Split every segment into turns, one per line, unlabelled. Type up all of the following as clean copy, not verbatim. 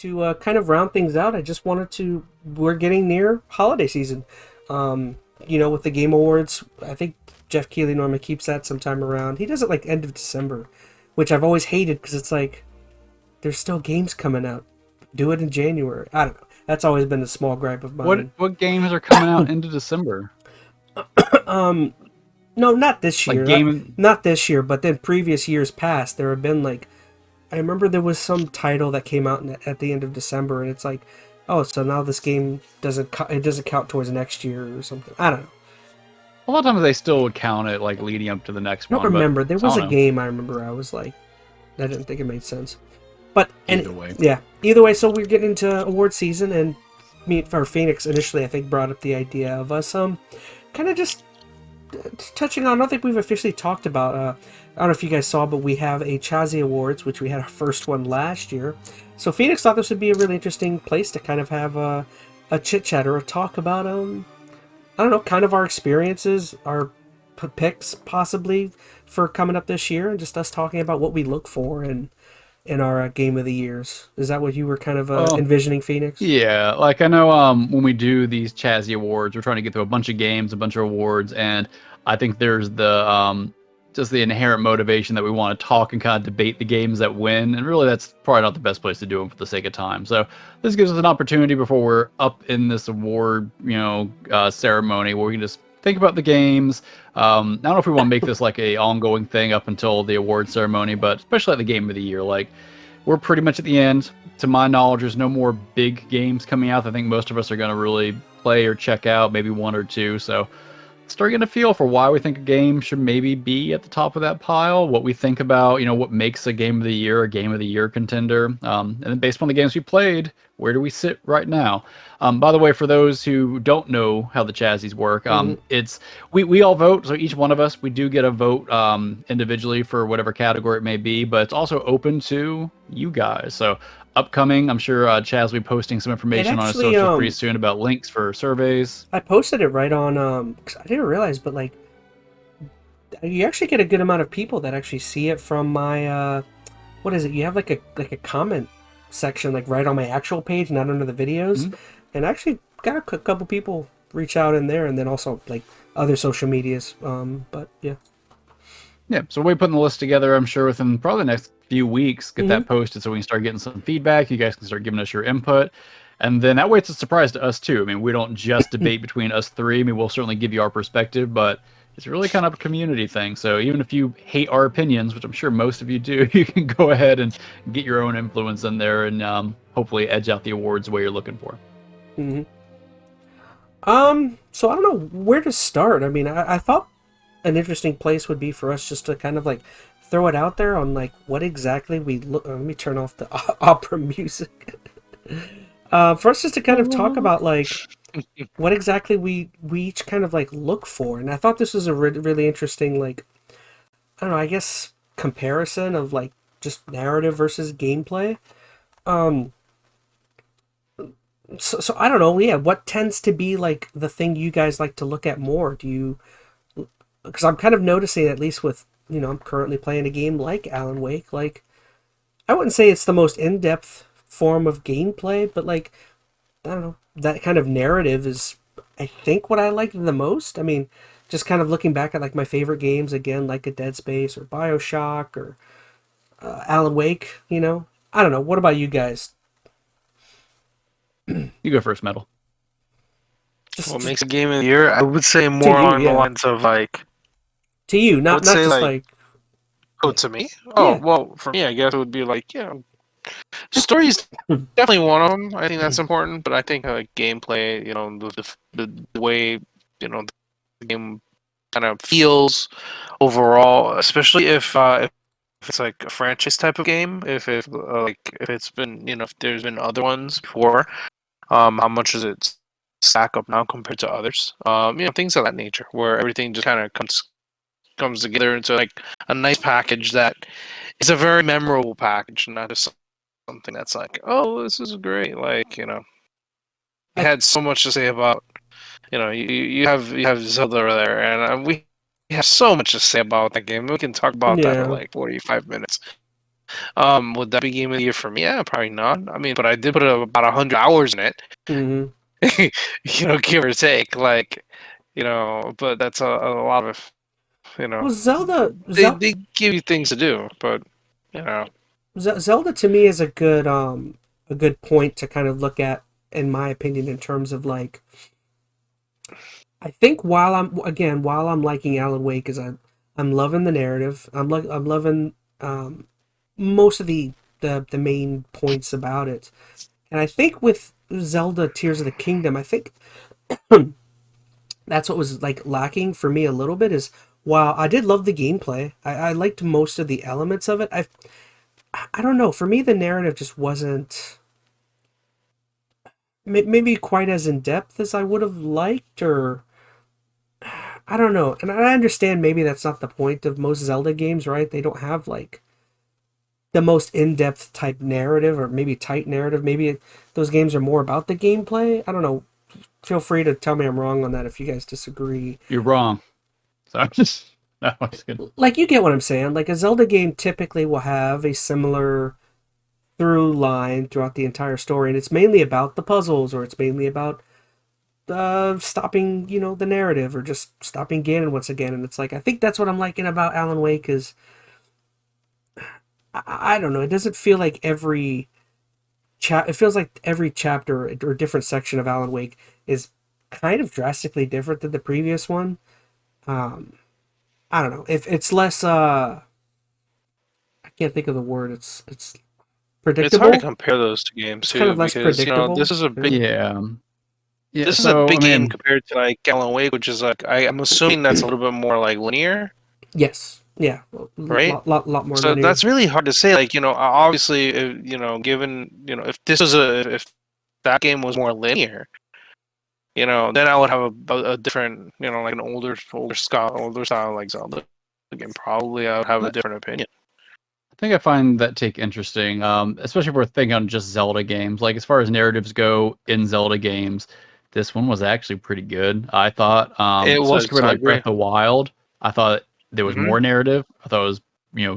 kind of round things out, I just wanted to. We're getting near holiday season. With the Game Awards, I think Jeff Keighley normally keeps that sometime around. He does it like end of December, which I've always hated because it's like there's still games coming out. Do it in January. I don't know. That's always been a small gripe of mine.
What games are coming out into December?
No, not this year.
Game.
Not this year, but then previous years past, there have been like, I remember there was some title that came out at the end of December, and it's like, oh, so now this game doesn't count towards next year or something. I don't know.
A lot of times they still would count it like leading up to the next one.
I don't remember. There was a game I remember. I was like, I didn't think it made sense. But either way. So we're getting into award season, and Phoenix initially I think brought up the idea of us kind of just touching on. I don't think we've officially talked about. I don't know if you guys saw, but we have a Chazzy Awards, which we had our first one last year. So Phoenix thought this would be a really interesting place to kind of have a chit chat or a talk about I don't know, kind of our experiences, our picks possibly for coming up this year, and just us talking about what we look for in our game of the years. Is that what you were kind of envisioning, Phoenix?
Yeah, like I know when we do these Chazzy Awards, we're trying to get through a bunch of games, a bunch of awards, and I think there's the just the inherent motivation that we want to talk and kind of debate the games that win, and really that's probably not the best place to do them for the sake of time. So this gives us an opportunity before we're up in this award, ceremony where we can just think about the games. I don't know if we want to make this like a ongoing thing up until the award ceremony, but especially at the game of the year, like we're pretty much at the end. To my knowledge, there's no more big games coming out. I think most of us are going to really play or check out, maybe one or two. So start getting a feel for why we think a game should maybe be at the top of that pile, what we think about, what makes a game of the year a game of the year contender, and then based on the games we played, where do we sit right now? By the way, for those who don't know how the Chazzies work, it's we all vote, so each one of us, we do get a vote individually for whatever category it may be, but it's also open to you guys. So upcoming, I'm sure Chaz will be posting some information on his socials pretty soon about links for surveys.
I posted it right on, cause I didn't realize, but like, you actually get a good amount of people that actually see it from my, what is it? You have like a comment section, like right on my actual page, not under the videos. And I actually got a couple people reach out in there, and then also like other social medias. But yeah.
Yeah, so we'll be putting the list together, I'm sure, within probably the next few weeks, get that posted so we can start getting some feedback. You guys can start giving us your input. And then that way it's a surprise to us, too. I mean, we don't just debate between us three. I mean, we'll certainly give you our perspective, but it's really kind of a community thing. So even if you hate our opinions, which I'm sure most of you do, you can go ahead and get your own influence in there and hopefully edge out the awards the way you're looking for.
So I don't know where to start. I mean, I thought an interesting place would be for us just to kind of like throw it out there on like what exactly we look. Let me turn off the opera music. For us just to kind of talk about like what exactly we each kind of like look for, and I thought this was a really interesting, like, I don't know, I guess comparison of like just narrative versus gameplay. So I don't know. Yeah, what tends to be like the thing you guys like to look at more? Do you? Because I'm kind of noticing, at least with, I'm currently playing a game like Alan Wake. Like, I wouldn't say it's the most in-depth form of gameplay, but like, I don't know, that kind of narrative is, I think, what I like the most. I mean, just kind of looking back at like my favorite games again, like a Dead Space or BioShock or Alan Wake. I don't know. What about you guys?
You go first, Metal.
What makes a game of the year? I would say more along the lines of like.
To you, not just like.
Oh, to me? Oh, yeah. Well, for me, I guess it would be like, story's definitely one of them. I think that's important, but I think gameplay, the way, the game kind of feels overall, especially if it's like a franchise type of game, if it's been, if there's been other ones before, how much does it stack up now compared to others? Things of that nature, where everything just kind of comes together into like a nice package that is a very memorable package, not just something that's like, oh, this is great. Like, I had so much to say about, you have Zelda there, and we have so much to say about that game. We can talk about that for like 45 minutes. Would that be game of the year for me? Yeah, probably not. I mean, but I did put about 100 hours in it.
Mm-hmm.
Give or take, like, but that's a lot of,
Well, Zelda,
they give you things to do, but you know,
Zelda to me is a good point to kind of look at, in my opinion, in terms of like, I think while I'm liking Alan Wake, is I'm loving the narrative. I'm loving most of the main points about it, and I think with Zelda Tears of the Kingdom, I think that's what was like lacking for me a little bit. Is while I did love the gameplay, I liked most of the elements of it. I don't know. For me, the narrative just wasn't maybe quite as in depth as I would have liked, or I don't know. And I understand maybe that's not the point of most Zelda games, right? They don't have like the most in-depth type narrative, or maybe tight narrative. Maybe those games are more about the gameplay. I don't know. Feel free to tell me I'm wrong on that if you guys disagree.
You're wrong. So I'm just no, that's good.
Like, you get what I'm saying. Like, a Zelda game typically will have a similar through line throughout the entire story, and it's mainly about the puzzles, or it's mainly about stopping, the narrative, or just stopping Ganon once again. And it's like, I think that's what I'm liking about Alan Wake is, I don't know, it doesn't feel like it feels like every chapter or different section of Alan Wake is kind of drastically different than the previous one. I don't know if it's less. I can't think of the word. It's predictable.
It's hard to compare those two games too,
kind of less
because
predictable.
this is a big
Yeah.
this is a big game compared to like Alan Wake, which is like I'm assuming that's a little bit more like linear.
Yes. Yeah.
Right.
Lot more.
So
linear.
that's really hard to say. Like obviously, given if that game was more linear, then I would have a different, like an older style like Zelda game. Probably I would have a different opinion.
I think I find that take interesting, especially if we're thinking on just Zelda games. Like, as far as narratives go in Zelda games, this one was actually pretty good, I thought.
It was
compared to like Breath of the Wild. I thought there was more narrative. I thought it was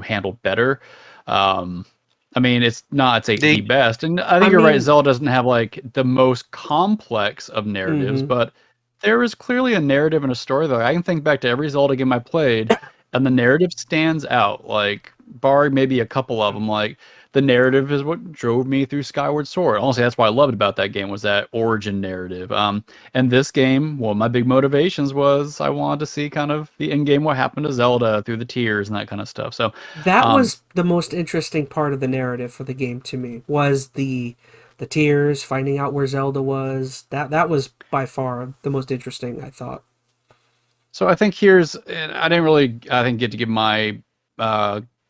handled better. I mean, it's not the best, and I think you're right. Zelda doesn't have like the most complex of narratives, but there is clearly a narrative and a story. Though I can think back to every Zelda game I played, and the narrative stands out. Like, barring maybe a couple of them, like the narrative is what drove me through Skyward Sword. Honestly, that's what I loved about that game, was that origin narrative. And this game, well, my big motivations was I wanted to see kind of the end game, what happened to Zelda through the tears and that kind of stuff. So
that was the most interesting part of the narrative for the game to me, was the tears, finding out where Zelda was. That was by far the most interesting, I thought.
So I think I didn't really get to give my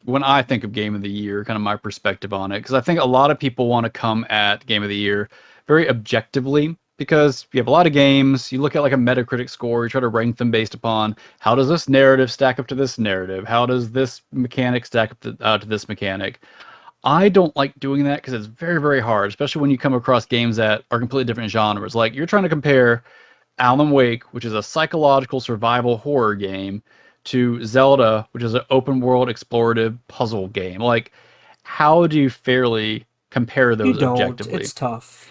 when I think of Game of the Year, kind of my perspective on it, because I think a lot of people want to come at Game of the Year very objectively, because you have a lot of games, you look at like a Metacritic score, you try to rank them based upon how does this narrative stack up to this narrative, how does this mechanic stack up to this mechanic. I don't like doing that because it's very, very hard, especially when you come across games that are completely different genres. Like, you're trying to compare Alan Wake, which is a psychological survival horror game, to Zelda, which is an open world explorative puzzle game. Like, how do you fairly compare those objectively?
It's tough.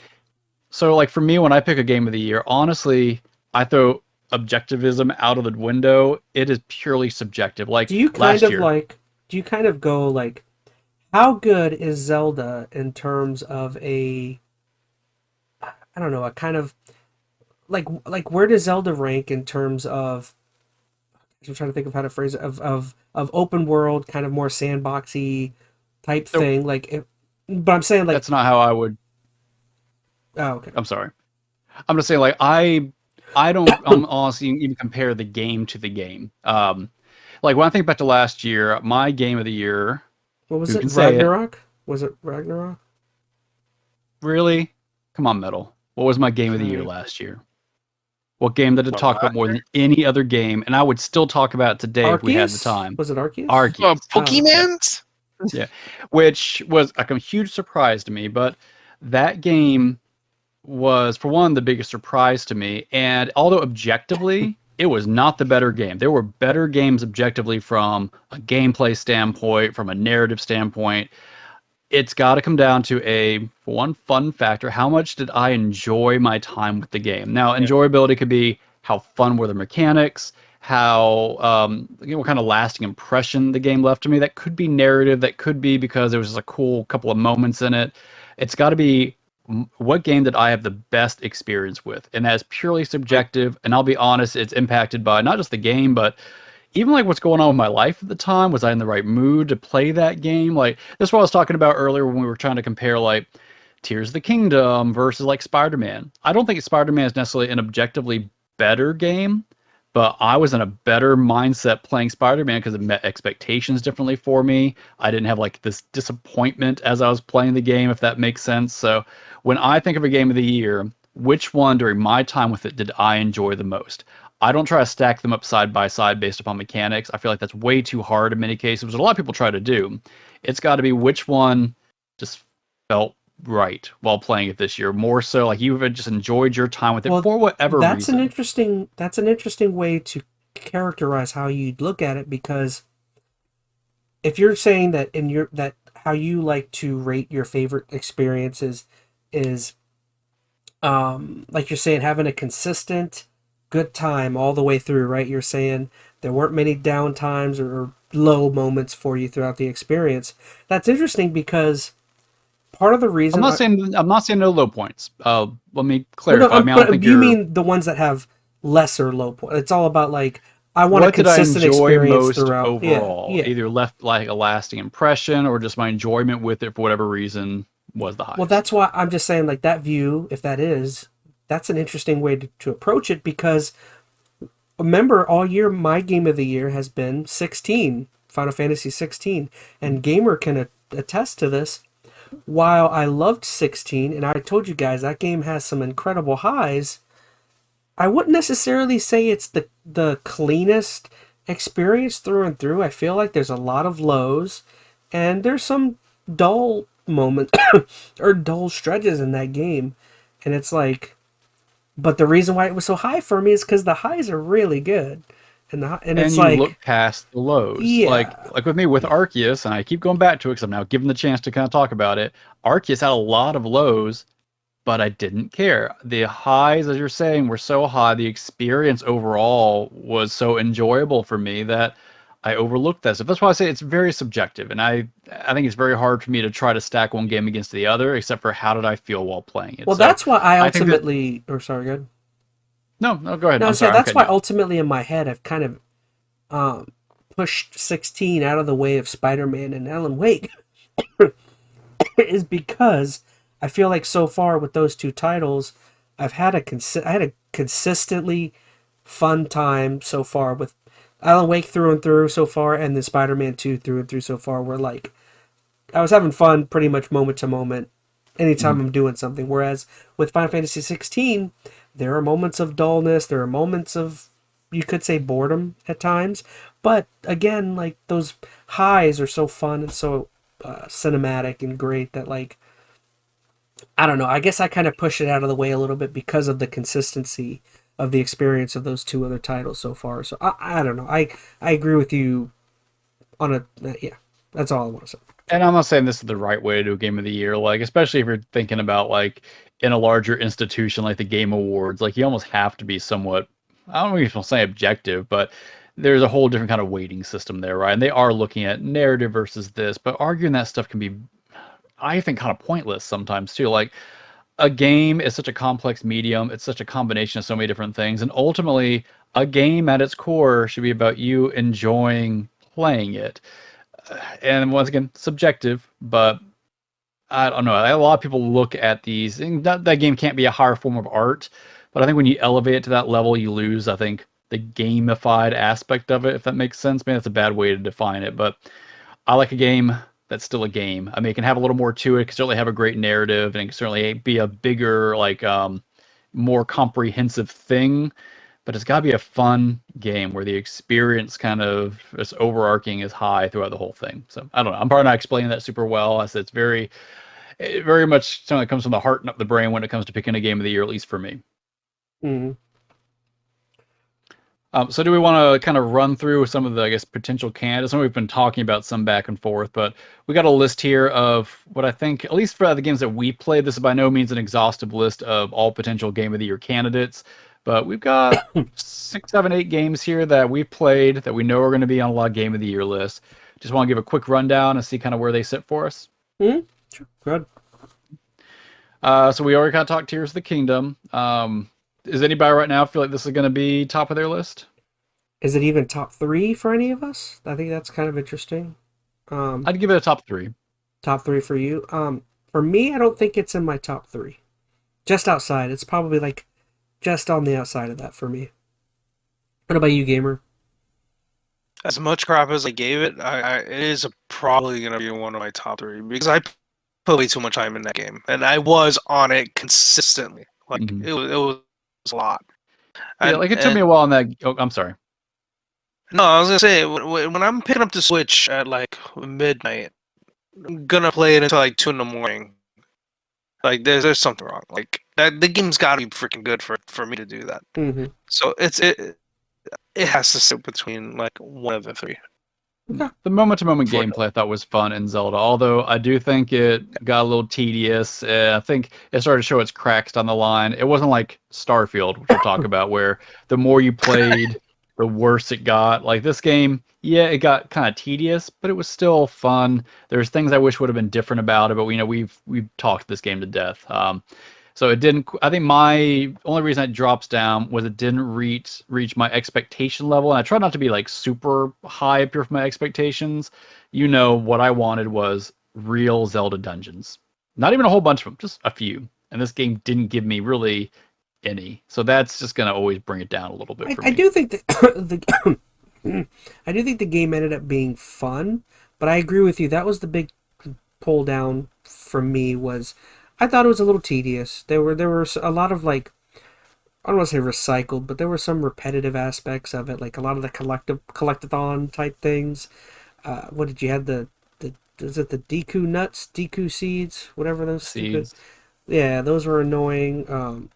So, like, for me, when I pick a Game of the Year, honestly, I throw objectivism out of the window. It is purely subjective. Like,
do you kind of go like, how good is Zelda in terms of a kind of like where does Zelda rank in terms of, I'm trying to think of how to phrase it, of open world, kind of more sandboxy type thing. But I'm saying, like,
that's not how I would.
Oh, okay.
I'm sorry. I'm just saying, like, I don't honestly even compare the game to the game. Like, when I think back to last year, my Game of the Year.
What was it? Ragnarok? Was it Ragnarok?
Really? Come on, Metal. What was my Game of the Year last year? What game did it talk about more than any other game? And I would still talk about it today if we had the time.
Was it Arceus?
Arceus.
Pokemon?
Yeah. Which was like a huge surprise to me. But that game was, for one, the biggest surprise to me. And although objectively it was not the better game. There were better games objectively from a gameplay standpoint, from a narrative standpoint. It's got to come down to one fun factor. How much did I enjoy my time with the game? Now, enjoyability could be how fun were the mechanics, how what kind of lasting impression the game left to me. That could be narrative. That could be because there was just a cool couple of moments in it. It's got to be what game did I have the best experience with, and that is purely subjective. And I'll be honest, it's impacted by not just the game, but even like what's going on with my life at the time. Was I in the right mood to play that game? Like that's what I was talking about earlier when we were trying to compare like Tears of the Kingdom versus like Spider-Man. I don't think Spider-Man is necessarily an objectively better game, but I was in a better mindset playing Spider-Man because it met expectations differently for me. I didn't have like this disappointment as I was playing the game, if that makes sense. So when I think of a game of the year, which one during my time with it did I enjoy the most? I don't try to stack them up side by side based upon mechanics. I feel like that's way too hard in many cases, which a lot of people try to do. It's got to be which one just felt right while playing it this year. More so, like you've just enjoyed your time with it for whatever reason.
That's an interesting way to characterize how you'd look at it, because if you're saying that that how you like to rate your favorite experiences is like you're saying having a consistent good time all the way through, right? You're saying there weren't many down times or low moments for you throughout the experience. That's interesting because part of the reason
I'm not saying no low points. Let me clarify.
You mean the ones that have lesser low points? It's all about like I want a consistent experience throughout
overall. Either left like a lasting impression or just my enjoyment with it for whatever reason was the highest.
Well, that's why I'm just saying like that view, if that's an interesting way to approach it, because remember all year my game of the year has been 16, Final Fantasy 16, and Gamer can attest to this. While I loved 16, and I told you guys that game has some incredible highs, I wouldn't necessarily say it's the cleanest experience through and through. I feel like there's a lot of lows, and there's some dull moments or dull stretches in that game, and it's like, but the reason why it was so high for me is because the highs are really good. And it's
you
like
look past the lows. Like with me with Arceus, and I keep going back to it because I'm now given the chance to kind of talk about it. Arceus had a lot of lows, but I didn't care. The highs, as you're saying, were so high. The experience overall was so enjoyable for me that I overlooked that. So that's why I say it's very subjective, and I think it's very hard for me to try to stack one game against the other, except for how did I feel while playing it.
Well, so that's why I ultimately. Sorry, go ahead.
No, go ahead.
No, that's why ultimately in my head I've kind of pushed 16 out of the way of Spider-Man and Alan Wake, is because I feel like so far with those two titles, I had a consistently fun time so far with Alan Wake through and through so far, and then Spider-Man 2 through and through so far. Where like I was having fun pretty much moment to moment anytime I'm doing something. Whereas with Final Fantasy 16, there are moments of dullness, there are moments of, you could say, boredom at times. But again, like those highs are so fun and so cinematic and great that like, I don't know, I guess I kind of push it out of the way a little bit because of the consistency of the experience of those two other titles so far. So I don't know. I agree with you on a, that's all I want to say.
And I'm not saying this is the right way to do a game of the year, like, especially if you're thinking about like in a larger institution like the Game Awards, like you almost have to be somewhat, I don't know if I'll say objective, but there's a whole different kind of weighting system there, right? And they are looking at narrative versus this, but arguing that stuff can be, I think, kind of pointless sometimes too. Like a game is such a complex medium. It's such a combination of so many different things. And ultimately a game at its core should be about you enjoying playing it. And once again, subjective, but I don't know. A lot of people look at these, and that game can't be a higher form of art, but I think when you elevate it to that level, you lose, I think, the gamified aspect of it, if that makes sense. Maybe that's a bad way to define it, but I like a game that's still a game. I mean, it can have a little more to it. It can certainly have a great narrative, and it can certainly be a bigger, like, more comprehensive thing. But it's got to be a fun game where the experience kind of is overarching is high throughout the whole thing. So I don't know. I'm probably not explaining that super well. I said it's very much something that comes from the heart and up the brain when it comes to picking a game of the year, at least for me.
Mm-hmm.
So do we want to kind of run through some of the, I guess, potential candidates? And we've been talking about some back and forth, but we got a list here of what I think, at least for the games that we played, this is by no means an exhaustive list of all potential Game of the Year candidates, but we've got 6, 7, 8 games here that we've played that we know are going to be on a lot of Game of the Year lists. Just want to give a quick rundown and see kind of where they sit for us.
Mm-hmm. Sure. Good.
So we already kind of talked Tears of the Kingdom. Does anybody right now feel like this is going to be top of their list?
Is it even top 3 for any of us? I think that's kind of interesting.
I'd give it a top 3.
Top 3 for you. For me, I don't think it's in my top 3. Just outside. It's probably like just on the outside of that for me. What about you, Gamer?
As much crap as I gave it, it is probably going to be one of my top 3 because I put way too much time in that game, and I was on it consistently. Like it was a lot.
Yeah, like it took me a while on that. Oh, I'm sorry.
No, I was gonna say when I'm picking up the Switch at like midnight, I'm gonna play it until like 2 in the morning. Like there's something wrong. Like the game's got to be freaking good for me to do that.
Mm-hmm.
So it has to sit between like one of the 3.
The moment-to-moment gameplay I thought was fun in Zelda, although I do think it got a little tedious. I think it started to show its cracks down the line. It wasn't like Starfield, which we'll talk about, where the more you played, the worse it got. Like this game, yeah, it got kind of tedious, but it was still fun. There's things I wish would have been different about it, but we've talked this game to death. So it didn't. I think my only reason it drops down was it didn't reach my expectation level, and I try not to be like super high up here for my expectations. What I wanted was real Zelda dungeons, not even a whole bunch of them, just a few. And this game didn't give me really any, so that's just gonna always bring it down a little bit for me.
I do think that I do think the game ended up being fun, but I agree with you. That was the big pull down for me. Was I thought it was a little tedious. There were a lot of like, I don't want to say recycled, but there were some repetitive aspects of it, like a lot of the collectathon type things. What did you have is it the Deku nuts, Deku seeds, whatever those
seeds?
Yeah, those were annoying.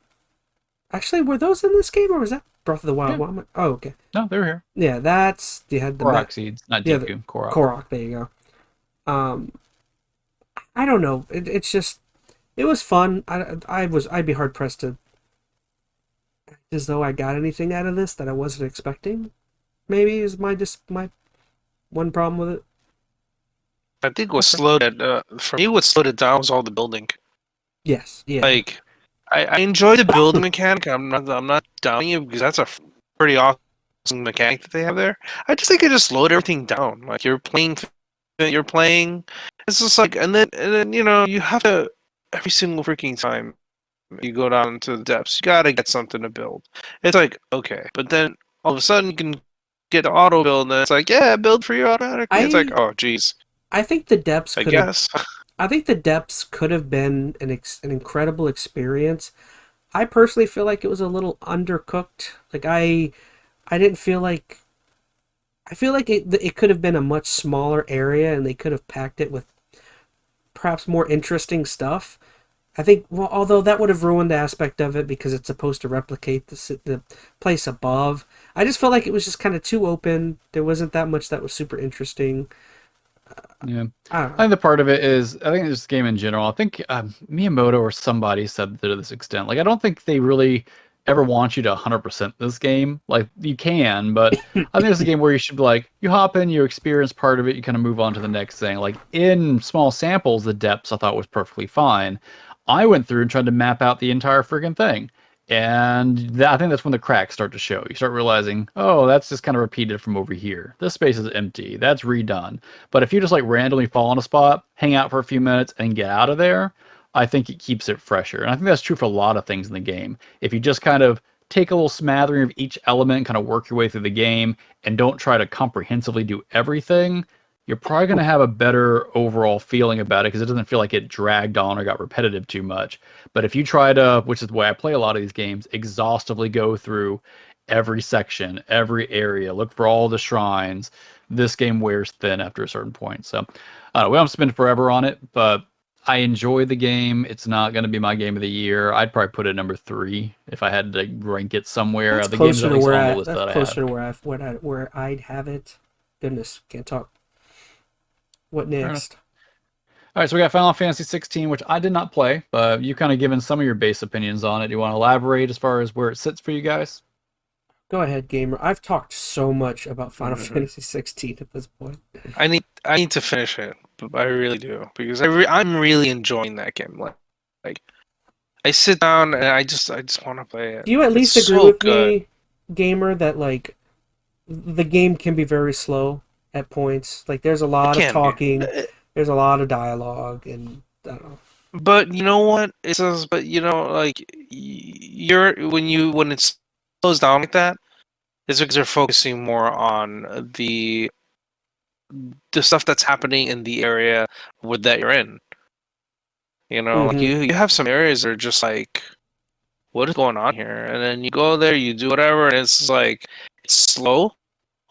Actually, were those in this game or was that Breath of the Wild?
Yeah.
Oh, okay.
No, they were here.
Yeah, you had the
Korok seeds, not Deku. Korok.
Korok. There you go. I don't know. It's just. It was fun. I'd be hard pressed to act as though I got anything out of this that I wasn't expecting. Maybe is my one problem with it.
I think what slowed it for me. What slowed it down was all the building.
Yes. Yeah.
Like I enjoy the building mechanic. I'm not doubting it because that's a pretty awesome mechanic that they have there. I just think it just slowed everything down. Like you're playing. It's just like and then you have to. Every single freaking time you go down to the depths, you gotta get something to build. It's like, okay. But then all of a sudden you can get auto build and it's like, yeah, build for you automatically. It's like, oh, geez.
I think the depths
I guess.
I think the depths could have been an incredible experience. I personally feel like it was a little undercooked. Like I didn't feel like I feel like it could have been a much smaller area and they could have packed it with perhaps more interesting stuff. I think, well, although that would have ruined the aspect of it because it's supposed to replicate the place above. I just felt like it was just kind of too open. There wasn't that much that was super interesting.
Yeah, I think the part of it is, I think this game in general, I think Miyamoto or somebody said to this extent, like, I don't think they really ever want you to 100% this game. Like, you can, but I think it's a game where you should be like, you hop in, you experience part of it, you kind of move on to the next thing. Like, in small samples, the depths I thought was perfectly fine. I went through and tried to map out the entire freaking thing. And I think that's when the cracks start to show. You start realizing, oh, that's just kind of repeated from over here. This space is empty. That's redone. But if you just like randomly fall on a spot, hang out for a few minutes, and get out of there, I think it keeps it fresher. And I think that's true for a lot of things in the game. If you just kind of take a little smattering of each element and kind of work your way through the game and don't try to comprehensively do everything, you're probably going to have a better overall feeling about it because it doesn't feel like it dragged on or got repetitive too much. But if you try to, which is the way I play a lot of these games, exhaustively go through every section, every area, look for all the shrines, this game wears thin after a certain point. So we don't spend forever on it, but I enjoy the game. It's not going to be my game of the year. I'd probably put it number 3 if I had to rank it somewhere.
That's
The game's
closer
at
to
least
where
on the list
that's
that I
closer
have.
to where I'd have it. Goodness, can't talk. What next?
All right, so we got Final Fantasy 16, which I did not play, but you kind of given some of your base opinions on it. Do you want to elaborate as far as where it sits for you guys?
Go ahead, gamer. I've talked so much about Final Fantasy 16 at this point.
I need to finish it, but I really do because I'm really enjoying that game. Like I sit down and I just want to play it.
Do you at least
It's
agree
so
with
good.
me, gamer, that like the game can be very slow at points? Like there's a lot of talking, there's a lot of dialogue, and I don't know.
But you know what? It says, but you know, like when it slows down like that, it's because they're focusing more on the stuff that's happening in the area that you're in. You know, like
Mm-hmm.
you have some areas that are just like, what is going on here? And then you go there, you do whatever, and it's like it's slow.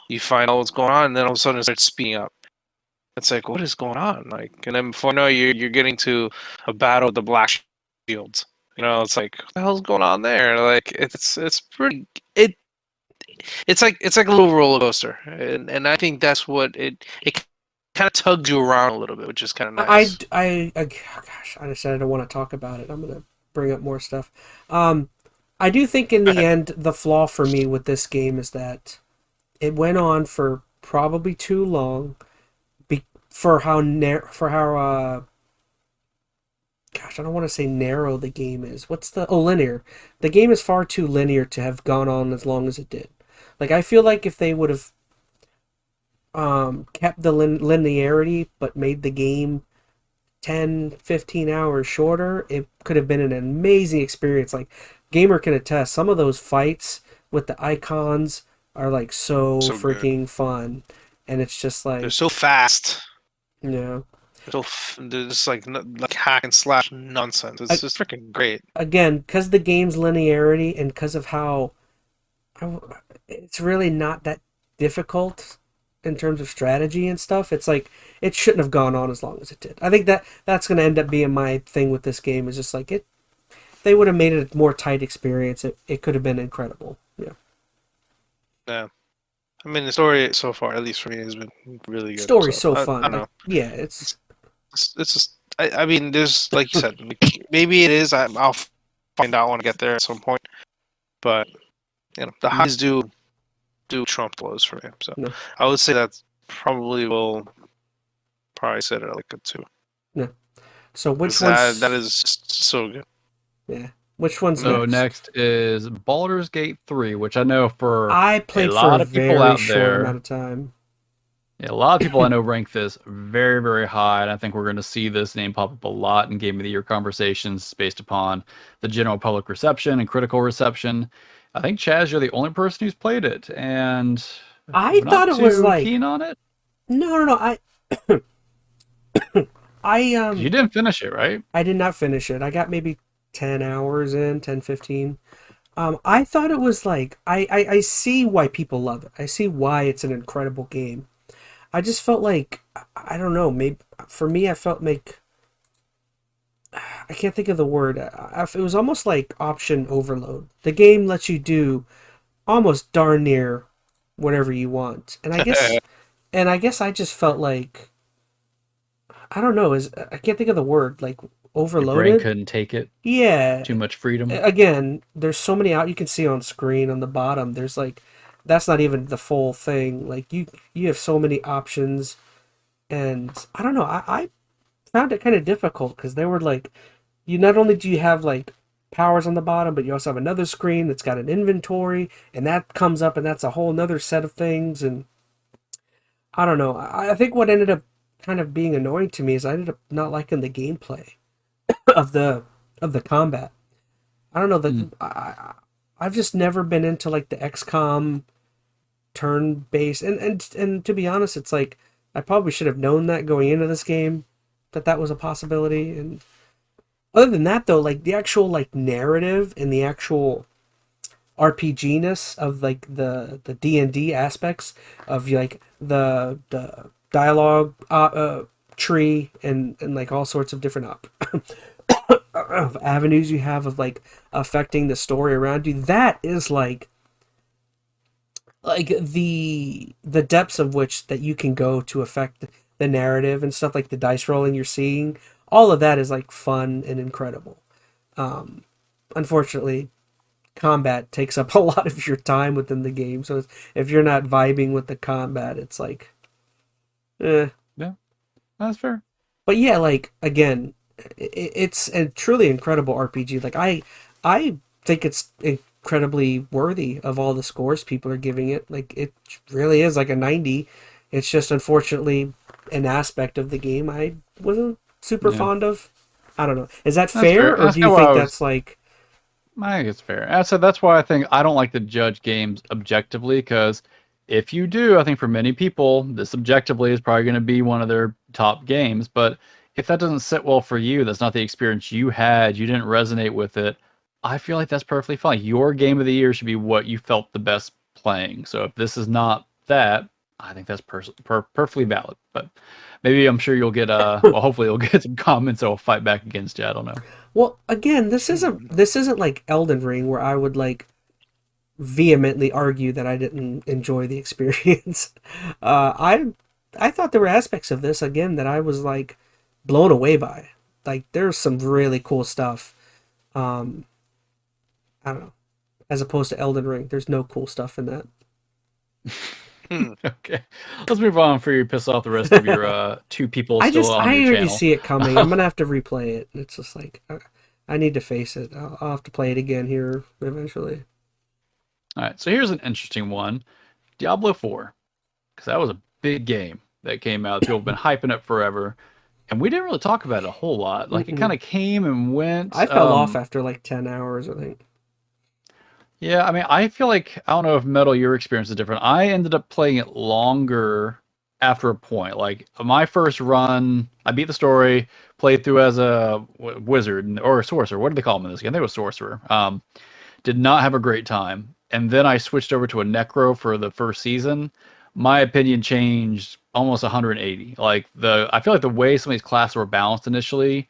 You find out what's going on, and then all of a sudden it starts speeding up. It's like, what is going on? Like, and then before you know, you're getting to a battle with the black shields. You know, it's like, what the hell's going on there? Like, it's pretty it's like a little roller coaster, and I think that's what it kind of tugs you around a little bit, which is kind of nice.
Gosh, I said I don't want to talk about it. I'm gonna bring up more stuff. I do think in the end, the flaw for me with this game is that it went on for probably too long, for how gosh, I don't want to say narrow the game is. Linear. The game is far too linear to have gone on as long as it did. Like, I feel like if they would have kept the linearity but made the game 10, 15 hours shorter, it could have been an amazing experience. Like, gamer can attest, some of those fights with the icons are like so freaking good. Fun, and it's just like
they're so fast.
Yeah.
They're just like hack and slash nonsense. It's just freaking great.
Again, because the game's linearity and because of how it's really not that difficult in terms of strategy and stuff. It's like it shouldn't have gone on as long as it did. I think that's going to end up being my thing with this game. Is just like if they would have made it a more tight experience, it could have been incredible. Yeah.
Yeah. I mean, the story so far, at least for me, has been really good.
Story's so fun.
I don't know.
Yeah,
it's just. I mean, there's like you said, maybe it is. I'll find out when I get there at some point. But you know, the highs do trump lows for me. So no. I would say that will probably sit at like a 2.
Yeah. So which one's
that is so good.
Yeah. Which one's
so next is Baldur's Gate 3, which I know
I played
a lot of people out there.
Amount of time.
Yeah, a lot of people I know rank this very, very high, and I think we're going to see this name pop up a lot in Game of the Year conversations based upon the general public reception and critical reception. I think Chaz, you're the only person who's played it, and
I thought it was like
keen on it.
No.
You didn't finish it, right?
I did not finish it. I got maybe 10 hours in, 10, 15. I thought it was like I see why people love it. I see why it's an incredible game. I just felt like I don't know. Maybe for me, I felt like I can't think of the word. It was almost like option overload. The game lets you do almost darn near whatever you want, and I guess I just felt like I don't know. I can't think of the word, like overloaded.
Your brain couldn't take it.
Yeah,
too much freedom.
Again, there's so many you can see on screen on the bottom. There's like. That's not even the full thing. Like you have so many options, and I don't know. I found it kind of difficult because they were like, you not only do you have like powers on the bottom, but you also have another screen that's got an inventory, and that comes up, and that's a whole another set of things. And I don't know. I think what ended up kind of being annoying to me is I ended up not liking the gameplay of the combat. I don't know that I've just never been into like the XCOM turn-based, and to be honest, it's like I probably should have known that going into this game that was a possibility. And other than that, though, like the actual like narrative and the actual RPG-ness of like the D&D aspects of like the dialogue tree and like all sorts of different of avenues you have of like affecting the story around you. That is like the depths of which that you can go to affect the narrative and stuff, like the dice rolling you're seeing. All of that is like fun and incredible. Unfortunately, combat takes up a lot of your time within the game, so if you're not vibing with the combat, it's like,
yeah, that's fair.
But yeah, like again, it's a truly incredible RPG. Like I think it's incredibly worthy of all the scores people are giving it. Like it really is like a 90. It's just unfortunately an aspect of the game I wasn't super fond of. I don't know. Is that fair, or do you think that's like?
I think it's fair. So that's why I think I don't like to judge games objectively, because if you do, I think for many people, this objectively is probably going to be one of their top games. But if that doesn't sit well for you, that's not the experience you had, you didn't resonate with it, I feel like that's perfectly fine. Your game of the year should be what you felt the best playing. So if this is not that, I think that's perfectly valid. But maybe I'm sure you'll get well, hopefully you'll get some comments that will fight back against you. I don't know.
Well, again, this isn't like Elden Ring where I would like vehemently argue that I didn't enjoy the experience. I thought there were aspects of this again that I was like blown away by. Like there's some really cool stuff. I don't know. As opposed to Elden Ring, there's no cool stuff in that.
Okay, let's move on before you piss off the rest of your two people still on your channel.
I already see it coming. I'm gonna have to replay it. It's just like I need to face it. I'll have to play it again here eventually.
All right, so here's an interesting one, Diablo 4, because that was a big game that came out. People have been hyping it forever, and we didn't really talk about it a whole lot. Like it kind of came and went.
I fell off after like 10 hours, I think.
Yeah, I mean, I feel like, I don't know if Metal, your experience is different. I ended up playing it longer after a point. Like, my first run, I beat the story, played through as a wizard, or a sorcerer. What did they call him in this game? I think it was sorcerer. Did not have a great time. And then I switched over to a necro for the first season. My opinion changed almost 180. Like, I feel like the way some of these classes were balanced initially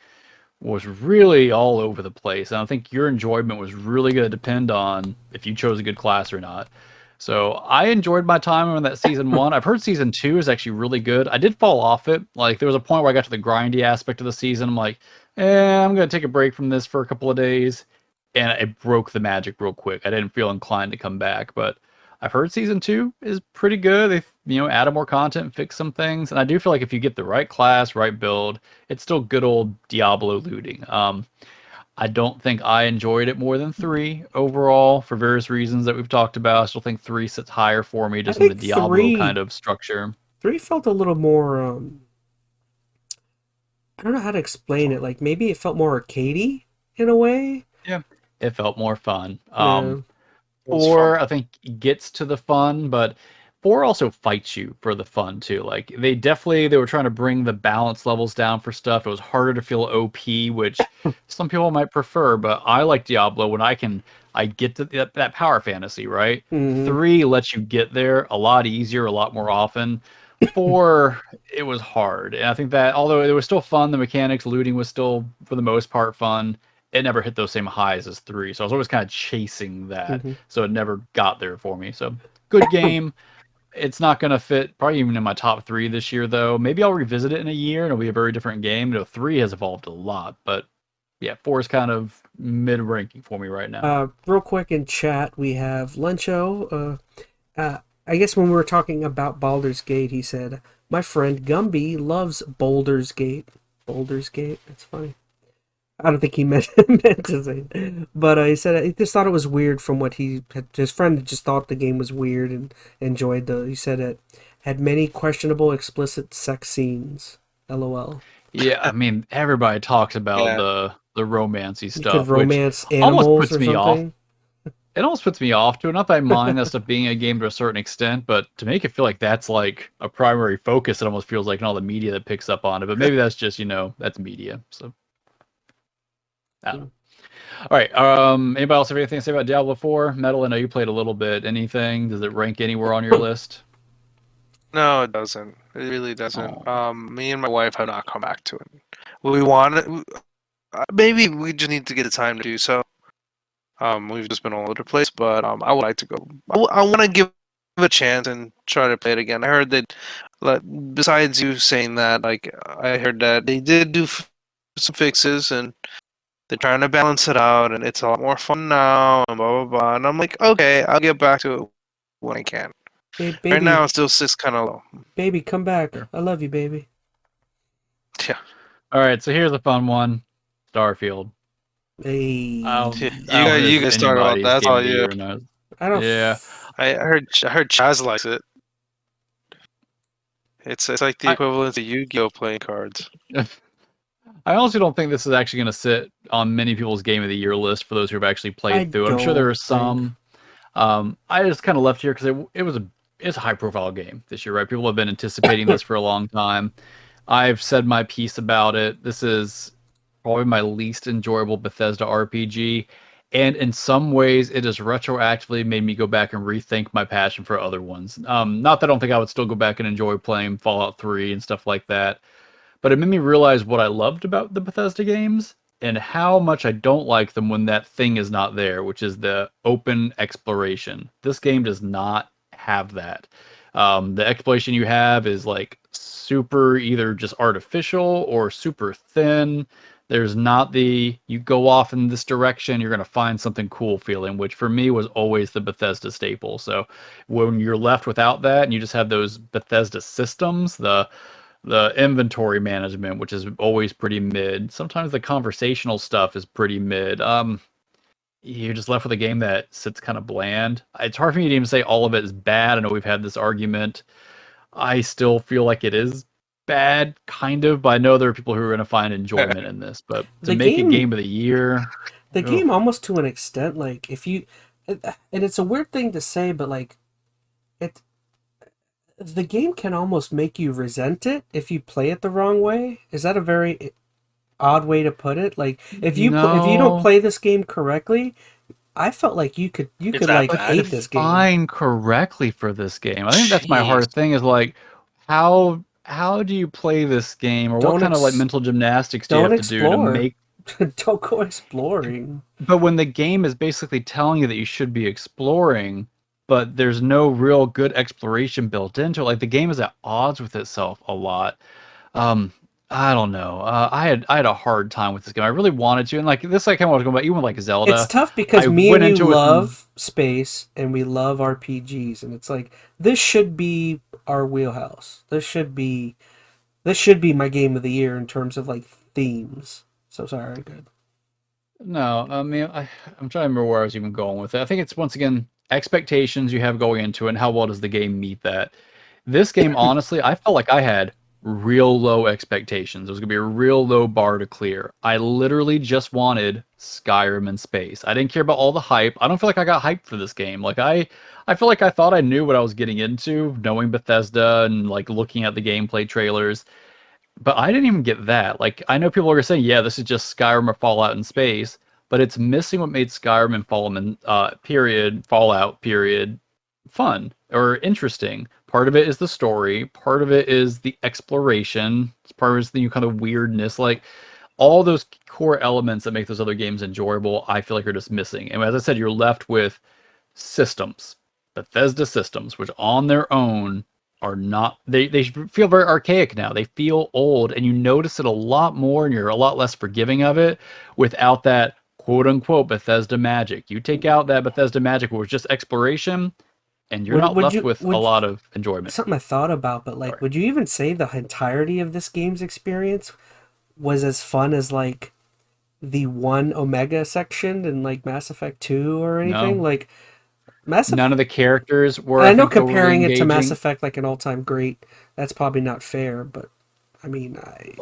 was really all over the place. And I think your enjoyment was really going to depend on if you chose a good class or not. So I enjoyed my time on that season 1. I've heard season 2 is actually really good. I did fall off it. Like there was a point where I got to the grindy aspect of the season. I'm like, I'm going to take a break from this for a couple of days. And it broke the magic real quick. I didn't feel inclined to come back, but I've heard season 2 is pretty good. They've, added more content and fixed some things. And I do feel like if you get the right class, right build, it's still good old Diablo looting. I don't think I enjoyed it more than 3 overall for various reasons that we've talked about. I still think 3 sits higher for me just in the Diablo kind of structure.
3 felt a little more, I don't know how to explain it. Like maybe it felt more arcadey in a way.
Yeah, it felt more fun.
Yeah.
4, I think, gets to the fun, but 4 also fights you for the fun too. Like they were trying to bring the balance levels down for stuff. It was harder to feel OP, which some people might prefer, but I like Diablo when I get to that power fantasy, right? 3 lets you get there a lot easier, a lot more often. 4, it was hard. And I think that although it was still fun, the mechanics, looting was still for the most part fun, it never hit those same highs as 3. So I was always kind of chasing that. So it never got there for me. So good game. It's not going to fit probably even in my top 3 this year, though. Maybe I'll revisit it in a year and it'll be a very different game. 3 has evolved a lot. But yeah, 4 is kind of mid-ranking for me right now.
Real quick in chat, we have Lencho. I guess when we were talking about Baldur's Gate, he said, my friend Gumby loves Baldur's Gate. Baldur's Gate? That's funny. I don't think he meant to say it. But he said he just thought it was weird from what his friend just thought the game was weird and enjoyed he said it had many questionable explicit sex scenes. LOL.
Yeah, I mean, everybody talks about the romancy stuff.
You could romance animals
almost puts
or
me
something.
off. It almost puts me off to it. Not that I mind that stuff being a game to a certain extent, but to make it feel like that's like a primary focus, it almost feels like in all the media that picks up on it. But maybe that's just, that's media. So I don't know. All right. Anybody else have anything to say about Diablo 4? Metal, I know you played a little bit. Anything? Does it rank anywhere on your list?
No, it doesn't. It really doesn't.
Oh.
Me and my wife have not come back to it. We want it. Maybe we just need to get the time to do so. We've just been all over the place, but I would like to go. I want to give it a chance and try to play it again. I heard that, like, besides you saying that, like, I heard that they did do some fixes and they're trying to balance it out, and it's a lot more fun now, and blah blah blah. And I'm like, okay, I'll get back to it when I can.
Hey,
Right now,
baby,
it still sits kind of low.
baby, come back.
Sure.
I love you, baby.
Yeah.
All right, so here's a fun one. Starfield.
Hey,
I
You
don't
guys,
think
you
it's
guys talk about
anybody's
that. That's
game
all
of the
you.
year or not.
I don't.
Yeah.
I heard Chaz likes it. It's like the
I,
equivalent of Yu-Gi-Oh playing cards.
I honestly don't think this is actually going to sit on many people's game of the year list for those who have actually
I
played through it. I'm sure there
don't
are some. I just kind of left here because it's a high profile game this year, right? People have been anticipating this for a long time. I've said my piece about it. This is probably my least enjoyable Bethesda RPG, and in some ways, it has retroactively made me go back and rethink my passion for other ones. Not that I don't think I would still go back and enjoy playing Fallout 3 and stuff like that, but it made me realize what I loved about the Bethesda games and how much I don't like them when that thing is not there, which is the open exploration. This game does not have that. The exploration you have is like super either just artificial or super thin. There's not the you go off in this direction, you're going to find something cool feeling, which for me was always the Bethesda staple. So when you're left without that and you just have those Bethesda systems, the inventory management, which is always pretty mid. Sometimes the conversational stuff is pretty mid. You're just left with a game that sits kind of bland. It's hard for me to even say all of it is bad. I know we've had this argument. I still feel like it is bad, kind of, but I know there are people who are going to find enjoyment in this. But to
the
make a
game,
game of the year,
the game almost to an extent, like if you, and it's a weird thing to say, but like it, the game can almost make you resent it if you play it the wrong way. Is that a very odd way to put it? Like if you if you don't
no.
play this game correctly, I felt like you could
It's that
like
bad?
hate this game.
Define correctly for this game. I think that's my hard
Jeez.
thing is like how do you play this game or what
Don't
kind of like mental gymnastics do you
don't
have to do to
explore.
make
Don't go exploring.
but when the game is basically telling you that you should be exploring but there's no real good exploration built into it, like the game is at odds with itself a lot. um I don't know. I had a hard time with this game. I really wanted to, and like this, like I was going about, even like Zelda.
It's tough because
I
me
went
and you
into it
love space and we love RPGs, and it's like this should be our wheelhouse. This should be my game of the year in terms of like themes. So sorry, good.
No, I mean, I'm trying to remember where I was even going with it. I think it's once again expectations you have going into it and how well does the game meet that. This game, honestly, I felt like I had real low expectations. It was gonna be a real low bar to clear. I literally just wanted Skyrim in space. I didn't care about all the hype. I don't feel like I got hyped for this game. Like I feel like I thought I knew what I was getting into, knowing Bethesda and like looking at the gameplay trailers. But I didn't even get that. Like, I know people are saying, yeah, this is just Skyrim or Fallout in space, but it's missing what made Skyrim and Fallout period fun or interesting. Part of it is the story. Part of it is the exploration. Part of it is the kind of weirdness. Like, all those core elements that make those other games enjoyable, I feel like are just missing. And as I said, you're left with systems, Bethesda systems, which on their own are not they feel very archaic now. They feel old, and you notice it a lot more, and you're a lot less forgiving of it without that quote unquote Bethesda magic. You take out that Bethesda magic, which was just exploration, and you're not left with a lot of enjoyment.
Something I thought about, but like,
Sorry.
would you even say the entirety of this game's experience was as fun as like the one Omega section in like Mass Effect 2 or anything?
No.
Like Mass Effect,
None of the characters were.
I know
think, overly
comparing it to Mass
engaging.
Effect like an all-time great, that's probably not fair, but I mean,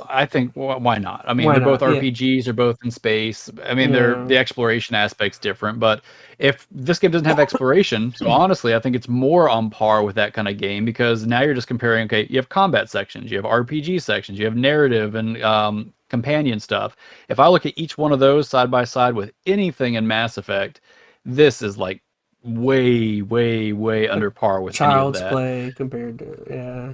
I think why not? I mean,
why
they're both
not? Yeah.
RPGs, they're both in space. I mean, they're
Yeah.
the exploration aspect's different, but if this game doesn't have exploration, so honestly, I think it's more on par with that kind of game because now you're just comparing. Okay, you have combat sections, you have RPG sections, you have narrative and companion stuff. If I look at each one of those side by side with anything in Mass Effect, this is like way, way, way under par with any of
Child's
that.
Play compared to, yeah.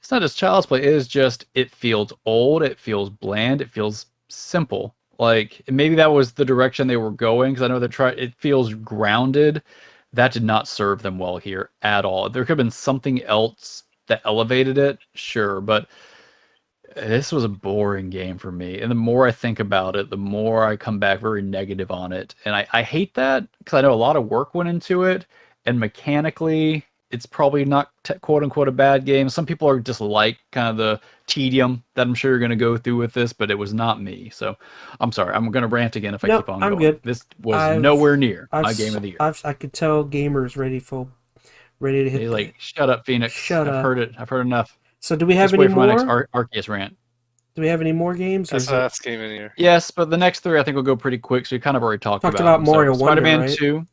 It's not just Child's Play. It is just, it feels old. It feels bland. It feels simple. Like, maybe that was the direction they were going, because I know it feels grounded. That did not serve them well here at all. There could have been something else that elevated it, sure, but this was a boring game for me. And the more I think about it, the more I come back very negative on it. And I hate that, because I know a lot of work went into it, and mechanically, it's probably not quote unquote a bad game. Some people are just like kind of the tedium that I'm sure you're going to go through with this, but it was not me. So I'm sorry. I'm going to rant again if I keep on going.
I'm good.
This was nowhere near my game of the year.
I could tell gamers ready to hit.
He's like, shut up, Phoenix.
Shut up.
I've heard it. I've heard enough.
So do we have
Just
any
wait for
more?
my next Arceus rant.
Do we have any more games?
That's game of the year.
Yes, but the next three I think will go pretty quick. So we kind of already talked about them.
Mario Wonder,
Spider-Man
right?
2.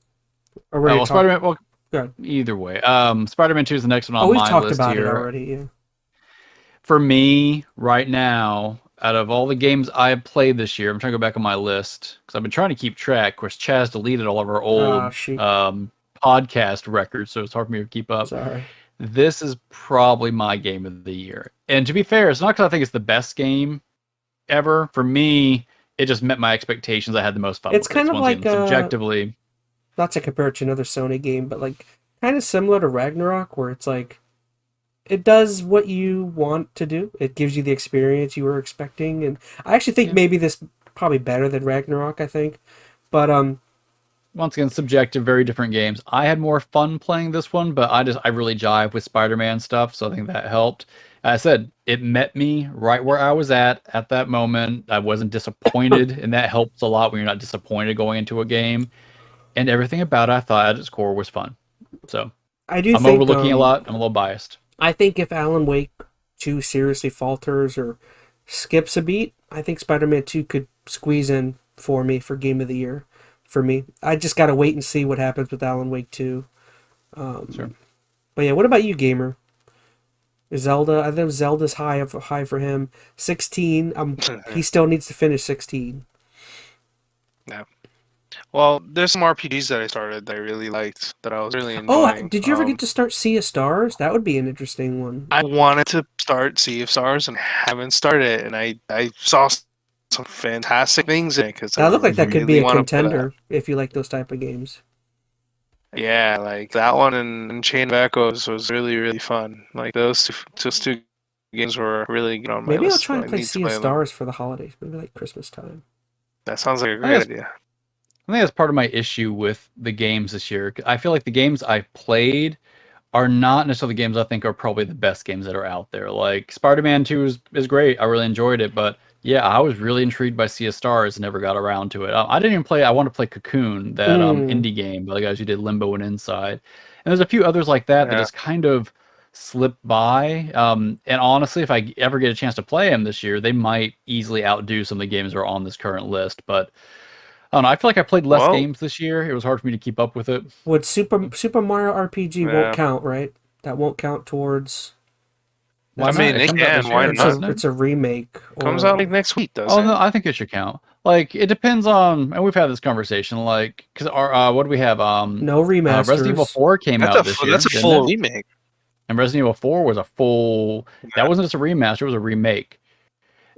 Or
Spider-Man. Well,
good.
Either way, Spider-Man 2 is the next one on
we've
my
talked
list
about
here.
it already. Yeah.
For me, right now, out of all the games I have played this year, I'm trying to go back on my list because I've been trying to keep track. Of course, Chaz deleted all of our old podcast records, so it's hard for me to keep up.
Sorry.
This is probably my game of the year. And to be fair, it's not because I think it's the best game ever. For me, it just met my expectations. I had the most fun.
It's kind of like
subjectively.
Not to compare it to another Sony game, but like kind of similar to Ragnarok, where it's like it does what you want to do. It gives you the experience you were expecting, and I actually think maybe this probably better than Ragnarok. I think, but
once again, subjective, very different games. I had more fun playing this one, but I really jive with Spider-Man stuff, so I think that helped. As I said, it met me right where I was at that moment. I wasn't disappointed, and that helps a lot when you're not disappointed going into a game. And everything about it, I thought at its core was fun. So I'm overlooking a lot. I'm a little biased.
I think if Alan Wake 2 seriously falters or skips a beat, I think Spider-Man 2 could squeeze in for me for Game of the Year. For me, I just got to wait and see what happens with Alan Wake 2.
Sure.
But yeah, what about you, gamer? Zelda, I think Zelda's high for him. 16. He still needs to finish 16.
Yeah. Well, there's some RPGs that I started that I really liked, that I was really enjoying.
Oh, did you ever get to start Sea of Stars? That would be an interesting one.
I wanted to start Sea of Stars and haven't started it, and I saw some fantastic things in it.
That looked like that could be a contender if you like those type of games.
Yeah, like that one and Chain of Echoes was really, really fun. Like those two games were really good on my list.
Maybe I'll try and play Sea of Stars for the holidays, maybe like Christmas time.
That sounds like a great idea.
I think that's part of my issue with the games this year. I feel like the games I played are not necessarily the games I think are probably the best games that are out there. Like Spider-Man 2 is great. I really enjoyed it, but yeah, I was really intrigued by Sea of Stars and never got around to it. I didn't even play. I want to play Cocoon, that indie game by the guys who did Limbo and Inside. And there's a few others like that that just kind of slipped by. And honestly, if I ever get a chance to play them this year, they might easily outdo some of the games that are on this current list. But I don't know. I feel like I played less games this year. It was hard for me to keep up with it.
Would Super Mario RPG won't count, right? That won't count towards.
Well, I mean, it can. Why not?
It's a remake.
Comes out like next week, doesn't it?
Oh no, I think it should count. Like it depends on, and we've had this conversation. Like, because what do we have?
No remasters.
Resident Evil 4 came out this year.
That's a full remake.
And Resident Evil 4 was a full. That wasn't just a remaster; it was a remake.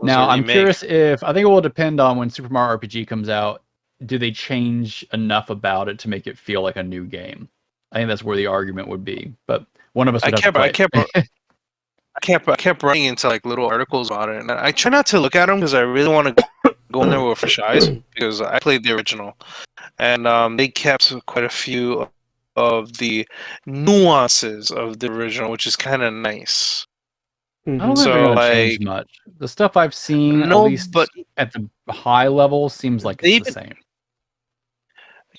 Now I'm curious if I think it will depend on when Super Mario RPG comes out. Do they change enough about it to make it feel like a new game? I think that's where the argument would be. But one of us would have to play it.
I kept running into like little articles about it, and I try not to look at them because I really want to go in there with fresh eyes because I played the original, and they kept quite a few of the nuances of the original, which is kind of nice.
I don't think they're going to change much. The stuff I've seen, at least but at the high level, seems like it's the same.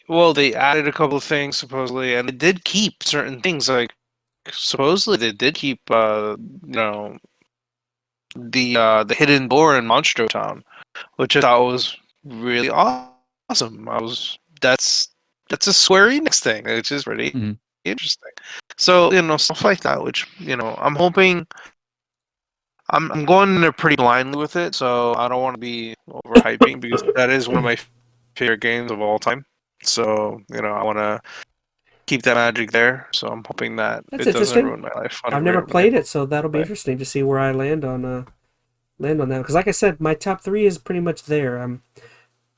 Well, they added a couple of things supposedly, and they did keep certain things. Like supposedly, they did keep, the hidden door in Monstro Town, which I thought was really awesome. That's a Square Enix thing, which is pretty interesting. So stuff like that, which I'm hoping. I'm going in there pretty blindly with it, so I don't want to be overhyping because that is one of my favorite games of all time. So I want to keep that magic there. So I'm hoping that
That's
it doesn't
interesting.
ruin my life.
I've never played it, so that'll be interesting to see where I land on that. Because like I said, my top 3 is pretty much there.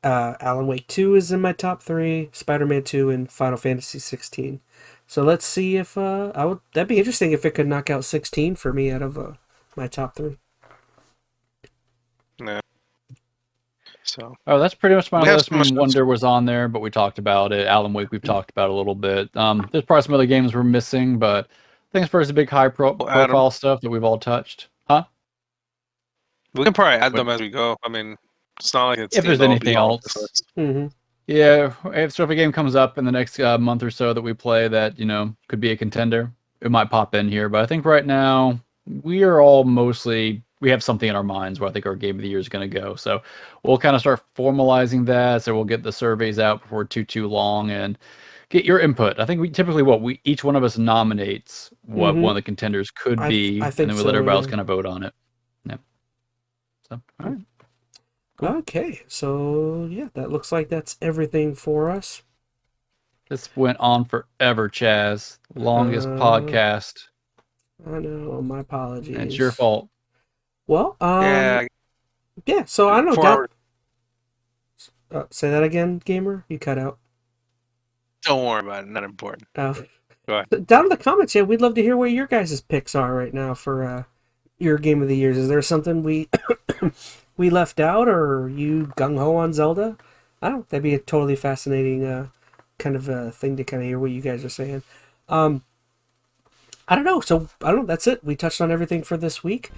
Alan Wake 2 is in my top 3, Spider-Man 2, and Final Fantasy 16. So let's see if that'd be interesting if it could knock out 16 for me out of my top 3.
Yeah. So.
Oh, that's pretty much my list. I mean, Wonder was on there, but we talked about it. Alan Wake, we've talked about a little bit. There's probably some other games we're missing, but things for the big high-profile stuff that we've all touched. Huh?
We can probably add them as we go. I mean, it's not like it's...
If there's anything else.
Mm-hmm.
Yeah, if a game comes up in the next month or so that we play that, could be a contender, it might pop in here. But I think right now, we are all mostly... We have something in our minds where I think our game of the year is going to go. So we'll kind of start formalizing that. So we'll get the surveys out before too long and get your input. I think each one of us nominates what one of the contenders could be, and then we let everybody else kind of vote on it. Yeah. So, all right.
Cool. Okay. So, yeah, that looks like that's everything for us.
This went on forever, Chaz. Longest podcast.
I know. My apologies.
It's your fault.
Well, yeah. So I don't know. Say that again, gamer. You cut out.
Don't worry about it. Not important.
Go
ahead.
Down in the comments, we'd love to hear what your guys' picks are right now for your game of the years. Is there something we we left out, or are you gung ho on Zelda? I don't know. That'd be a totally fascinating kind of thing to kind of hear what you guys are saying. I don't know. So, I don't know. That's it. We touched on everything for this week.